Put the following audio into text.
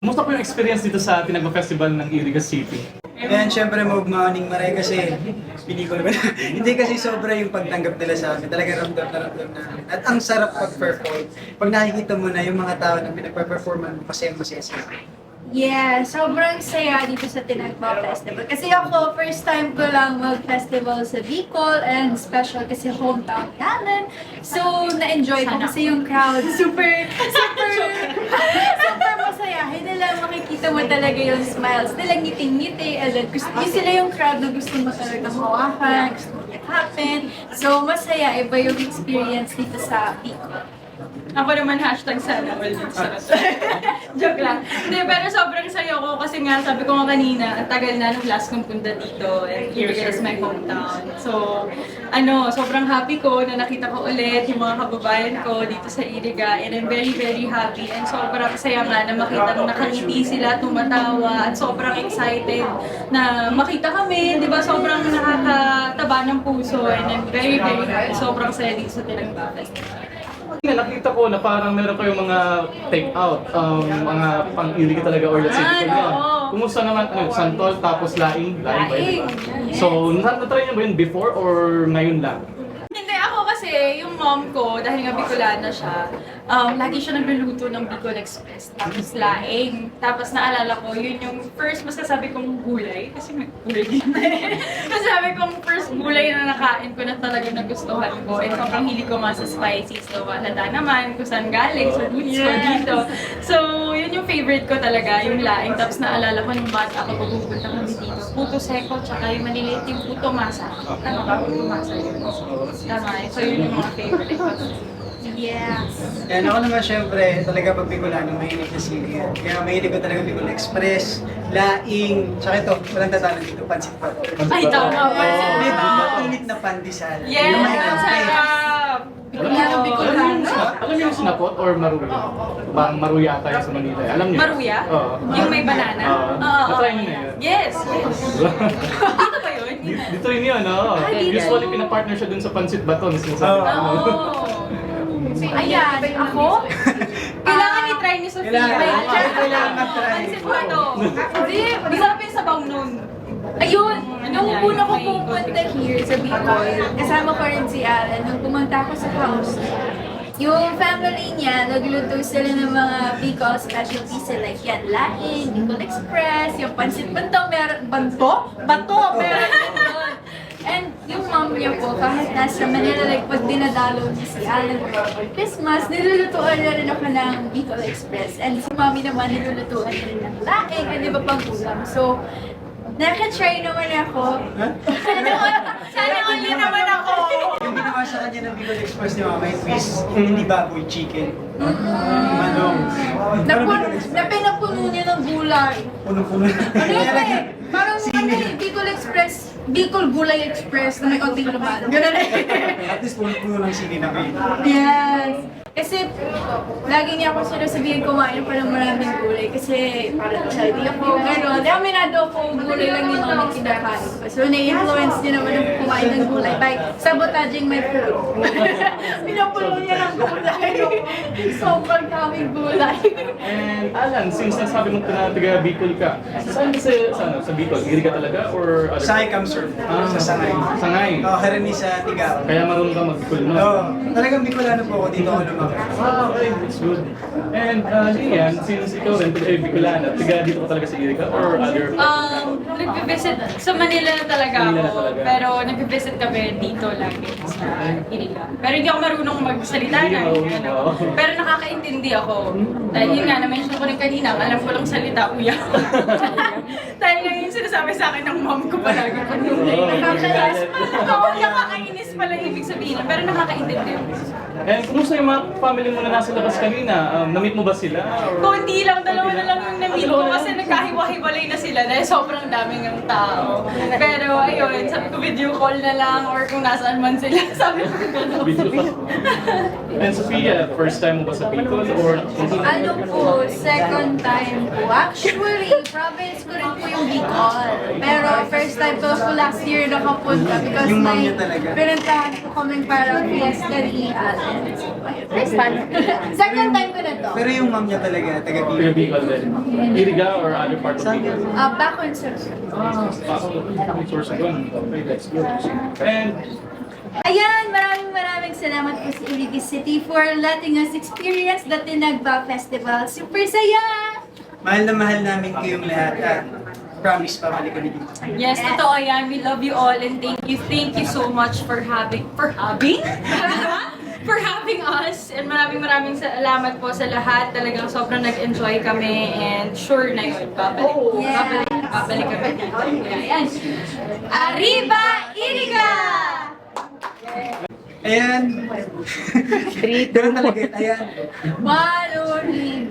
Kumusta po yung experience dito sa Tinagba Festival ng Iriga City? Ayan, syempre mag-morning maray kasi pili ko naman. Hindi kasi sobra yung pagtanggap nila sa amin. Talaga ramdam na ramdam namin. At ang sarap pag-perform. Pag nakikita mo na yung mga tao na pinag-performan mo, masaya sila. Yeah, sobrang saya dito sa Tinagba Festival. Kasi ako, first time ko lang mag-festival sa Bicol and special kasi hometown namin. So, na-enjoy ko kasi yung crowd. Super masayahin nila. Makikita mo talaga yung smiles nila, ngiting-ngiti. And then, yun sila yung crowd na gusto mo talaga hawakan, gusto mo happen. So, masaya. Iba yung experience dito sa Bicol. Ako naman hashtag sana all Joke lang. Hindi, pero sobrang sayo ko kasi nga sabi ko nga kanina, ang tagal na nung last kong punta dito and here is my hometown. So, sobrang happy ko na nakita ko ulit yung mga kababayan ko dito sa Iriga and I'm very, very happy and sobrang saya nga na makita nung nakangiti sila, tumatawa at sobrang excited na makita kami, di ba? Sobrang nakakataba ng puso and I'm very, very happy. Sobrang saya dito sa Tinagba Festival. Nakita ko na parang meron kayong mga take-out, mga pang-Iriga talaga or let's say Bicol yun. Kumusta naman, santol tapos laing ba yun? So, natry niyo ba yun before or ngayon lang? Hindi, ako kasi, yung mom ko, dahil nga Bicolana siya, lagi siya nagluluto ng Bicol Express, tapos laing. Tapos naalala ko, yun yung first masasabi kong gulay, kasi may gulay din. Masasabi kong first gulay na nakain ko na talaga nagustuhan ko. And sobrang hilig ko nga sa spicy, so halata naman kung saan galing, sa roots ko dito. So, yun yung favorite ko talaga, yung laing. Tapos naalala ko nung bata ako, pupunta kami dito. Puto seko, tsaka yung maliliit yung puto masa. Tama ka, puto masa yun. Tama, so yun yung mga favorite ko. Yes. Yan, ako naman syempre, talaga pag Bicolano, mahilig na sige. Kaya mahilig ko talaga Bicol Express, laing, tsaka ito, walang tatalo dito, pansit pa. Ay, tama ba? May mainit na pandesal. Yes! Yung may Ang kape. sarap! Alam niyo yung sinapot or maruya? Parang maruya tayo sa Manila. Alam niyo? Maruya? Oo. Yung may banana? Oo. Na-try niyo na yun? Yes! Dito ba yun? Dito rin yun, no? Usually pinapartner siya dun sa Pancit Baton. Oo! Ayan, ako? Kailangan i-try ni Sofia. Kailangan mag-try. Pansit ba to? Hindi, masarap yung sabaw nun. Ayun! Nung una ko pumunta here sa Bicol, kasama ko rin si Alan, nung pumunta ako sa house, yung family niya, nagluto sila ng mga Bicol specialties like yan, laing, Bicol Express, yung pansit bato, meron yun. And yung mom niya po, kahit nasa Manila, like pag dinadalo niya si Alan for Christmas, nilulutuan na rin ako ng Bicol Express. And si mommy naman, nilulutuan na rin ng laing, and iba pang ulam. So, naka-try naman ako. Sana all naman ako. Yung ginawa sa kanya ng Bicol Express ni Mama, may twist, hindi baboy, chicken. Manong. Napinapuno niya ng gulay. Punong-puno. Ano yun eh? Parang Bicol Express, Bicol Gulay Express na may konting laman. Ganun eh. At least punong-puno ng sili na kayo. Yes. Kasi lagi niya ako sinasabihin kumain pa ng maraming gulay kasi parang healthy ako, gano'n. Aminado ako, gulay lang yung mga kinakain ko. So na-influence niya naman ako kumain ng gulay by sabotaging my food. Pinapuno niya ng gulay. Sobrang daming gulay. And Alan, since nasabi mo na taga Bicol ka, saan ka sa Bicol? Iriga talaga or other? Sangay comes from, sa Sangay. Sangay. Harani sa Tigaw. Kaya marunong ka mag-Bicol, no? Oo. Talagang Bicolano po ako, dito ako lumaki. Okay, that's good. And Lianne, since ikaw rin taga Bicolana, taga dito ka talaga sa Iriga or other? Nag-visit, sa Manila na talaga Manila na ako, talaga. pero nag-visit kami dito lagi sa Iriga. Pero hindi ako marunong magsalita na. Pero nakakaintindi ako. Dahil yun nga, na-mention ko rin kanina, alam ko lang salita, uya. Dahil nga yung sinasabi sa akin ng mom ko palagi pag yung nakakainis pala ibig sabihin, pero nakakaintindi ako. And kumusta yung mga family mo na nasa labas kanina? Na-meet mo ba sila? Or... Konti lang, dalawa na lang yung na-meet ko kasi nagkahiwa nagkakahiwalay na sila dahil sobrang daming ng tao. Pero ayun, sabi ko video call na lang or kung nasaan man sila, sabi ko gano'n. And Sofia, first time mo ba sa Bicol or Ano po, second time po. Actually, province ko rin po yung Bicol. Pero first time ko po last year nakapunta because Yung mom may niya talaga. pinuntahan ko kaming parang fiesta ni Allen. First time. Second time ko na to. Pero yung mom niya talaga, taga taga Bicol din? Iriga or other part of Bicol? Back on sir. Source doon. Okay, let's go. And Ayan, maraming salamat po sa Iriga City for letting us experience the Tinagba Festival. Super saya! Mahal na mahal namin kayong lahat. Promise, pabalik kami dito. Yes, totoo yan. We love you all and thank you so much for having for having us. And maraming salamat po sa lahat. Talagang sobrang nag-enjoy kami and sure na yun. Babalik kami dito. Ayan. Arriba Iriga! Ayan. Ganun talaga. Ayan. Malori!